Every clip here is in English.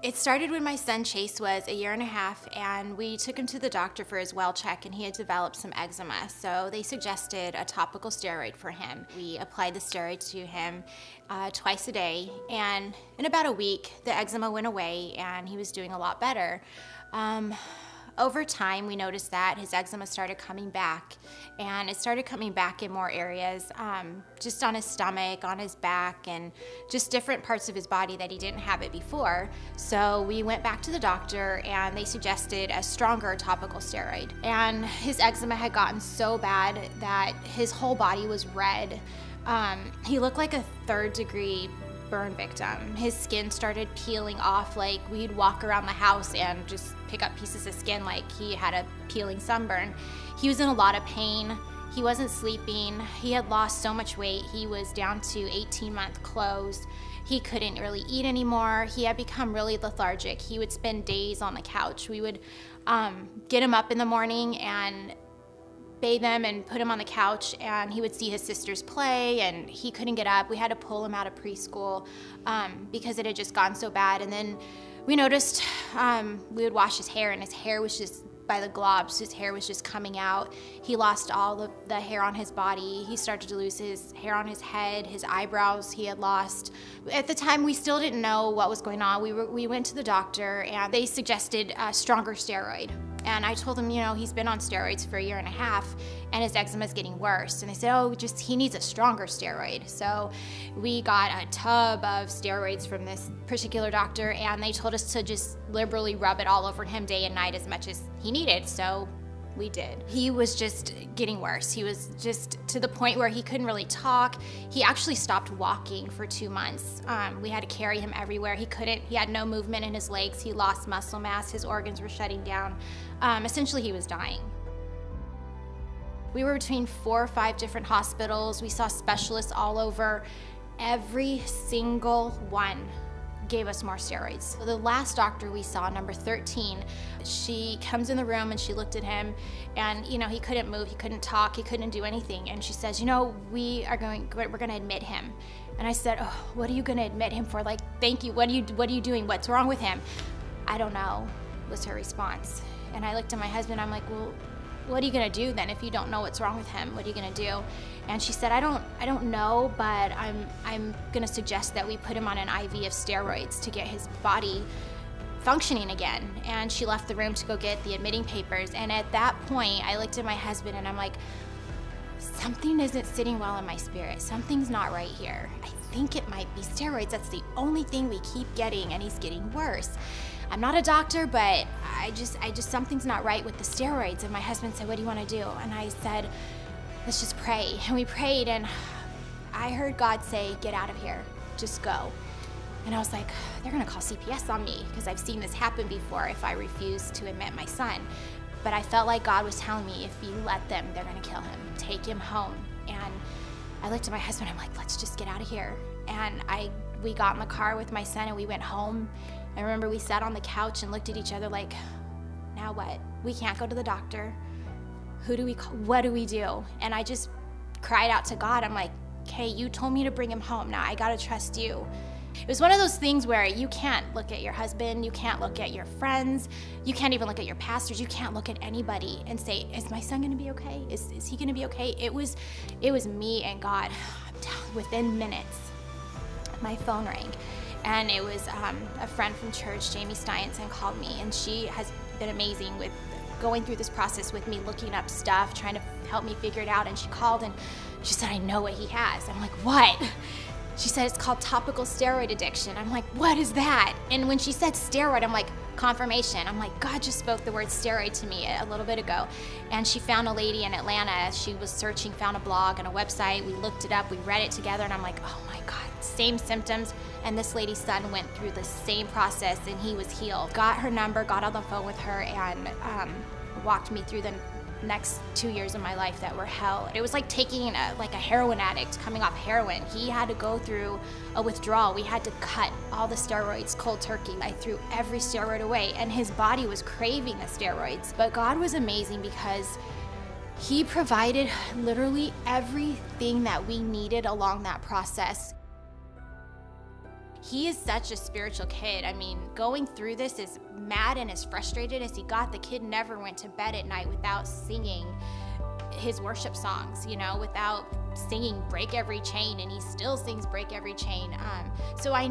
It started when my son Chase was a year and a half, and we took him to the doctor for his well check, and he had developed some eczema. So they suggested a topical steroid for him. We applied the steroid to him twice a day, and in about a week, the eczema went away, and he was doing a lot better. Over time, we noticed that his eczema started coming back, and it started coming back in more areas, just on his stomach, on his back, and just different parts of his body that he didn't have it before. So we went back to the doctor, and they suggested a stronger topical steroid. And his eczema had gotten so bad that his whole body was red. He looked like a third-degree burn victim. His skin started peeling off, like we'd walk around the house and just pick up pieces of skin like he had a peeling sunburn. He was in a lot of pain. He wasn't sleeping. He had lost so much weight. He was down to 18-month clothes. He couldn't really eat anymore. He had become really lethargic. He would spend days on the couch. We would get him up in the morning and bathe him and put him on the couch, and he would see his sisters play, and he couldn't get up. We had to pull him out of preschool because it had just gotten so bad. And then we noticed we would wash his hair, and his hair was just by the globs. His hair was just coming out. He lost all the hair on his body. He started to lose his hair on his head, his eyebrows he had lost. At the time, we still didn't know what was going on. We went to the doctor, and they suggested a stronger steroid. And I told him, he's been on steroids for a year and a half, and his eczema is getting worse. And they said, he needs a stronger steroid. So we got a tub of steroids from this particular doctor, and they told us to just liberally rub it all over him day and night as much as he needed. So we did. He was just getting worse. He was just to the point where he couldn't really talk. He actually stopped walking for 2 months. We had to carry him everywhere. He had no movement in his legs. He lost muscle mass. His organs were shutting down. Essentially, he was dying. We were between 4 or 5 different hospitals. We saw specialists all over. Every single one gave us more steroids. So the last doctor we saw, number 13, she comes in the room and she looked at him, and he couldn't move, he couldn't talk, he couldn't do anything. And she says, we're gonna admit him. And I said, oh, what are you gonna admit him for? Like, thank you, what are you doing? What's wrong with him? I don't know, was her response. And I looked at my husband, I'm like, well, what are you gonna do then if you don't know what's wrong with him? What are you gonna do? And she said, I don't know, but I'm gonna suggest that we put him on an IV of steroids to get his body functioning again. And she left the room to go get the admitting papers. And at that point, I looked at my husband and I'm like, something isn't sitting well in my spirit. Something's not right here. I think it might be steroids. That's the only thing we keep getting, and he's getting worse. I'm not a doctor, but I just something's not right with the steroids. And my husband said, what do you want to do? And I said, let's just pray. And we prayed, and I heard God say, get out of here, just go. And I was like, they're gonna call CPS on me, because I've seen this happen before if I refuse to admit my son. But I felt like God was telling me, if you let them, they're gonna kill him, take him home. And I looked at my husband, I'm like, let's just get out of here. And we got in the car with my son and we went home. I remember we sat on the couch and looked at each other like, now what? We can't go to the doctor. Who do we call? What do we do? And I just cried out to God. I'm like, okay, you told me to bring him home. Now I gotta trust you. It was one of those things where you can't look at your husband, you can't look at your friends, you can't even look at your pastors, you can't look at anybody and say, is my son gonna be okay? Is he gonna be okay? It was me and God. Within minutes, my phone rang. And it was a friend from church, Jamie Steinson, called me, and she has been amazing with going through this process with me, looking up stuff, trying to help me figure it out. And she called and she said, I know what he has. I'm like, what? She said, it's called topical steroid addiction. I'm like, what is that? And when she said steroid, I'm like, confirmation. I'm like, God just spoke the word steroid to me a little bit ago. And she found a lady in Atlanta. She was searching, found a blog and a website. We looked it up, we read it together, and I'm like, oh my God, same symptoms. And this lady's son went through the same process and he was healed. Got her number, got on the phone with her, and walked me through the next 2 years of my life that were hell. It was like taking a heroin addict coming off heroin. He had to go through a withdrawal. We had to cut all the steroids cold turkey. I threw every steroid away, and his body was craving the steroids. But God was amazing because He provided literally everything that we needed along that process. he is such a spiritual kid. I mean, going through this, as mad and as frustrated as he got, the kid never went to bed at night without singing his worship songs, without singing Break Every Chain, and he still sings Break Every Chain. So I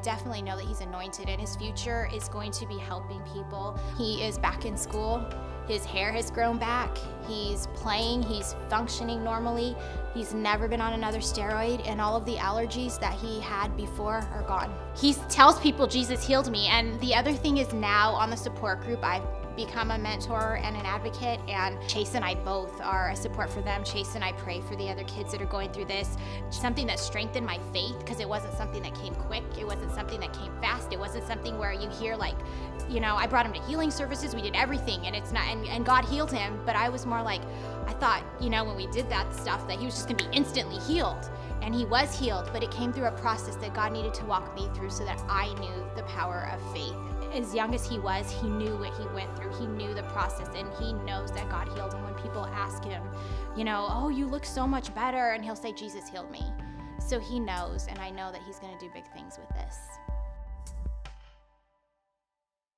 definitely know that he's anointed, and his future is going to be helping people. He is back in school. His hair has grown back. He's playing. He's functioning normally. He's never been on another steroid, and all of the allergies that he had before are gone. He tells people Jesus healed me, and the other thing is now on the support group, I've become a mentor and an advocate, and Chase and I both are a support for them. Chase and I pray for the other kids that are going through this. Something that strengthened my faith, because it wasn't something that came quick. It wasn't something that came fast. It wasn't something where you hear I brought him to healing services. We did everything, and it's not, and God healed him. But I was more like, I thought, when we did that stuff, that he was just gonna be instantly healed. And he was healed, but it came through a process that God needed to walk me through so that I knew the power of faith. As young as he was, he knew what he went through. He knew the process, and he knows that God healed him. When people ask him, oh, you look so much better, and he'll say, Jesus healed me. So he knows, and I know that he's going to do big things with this.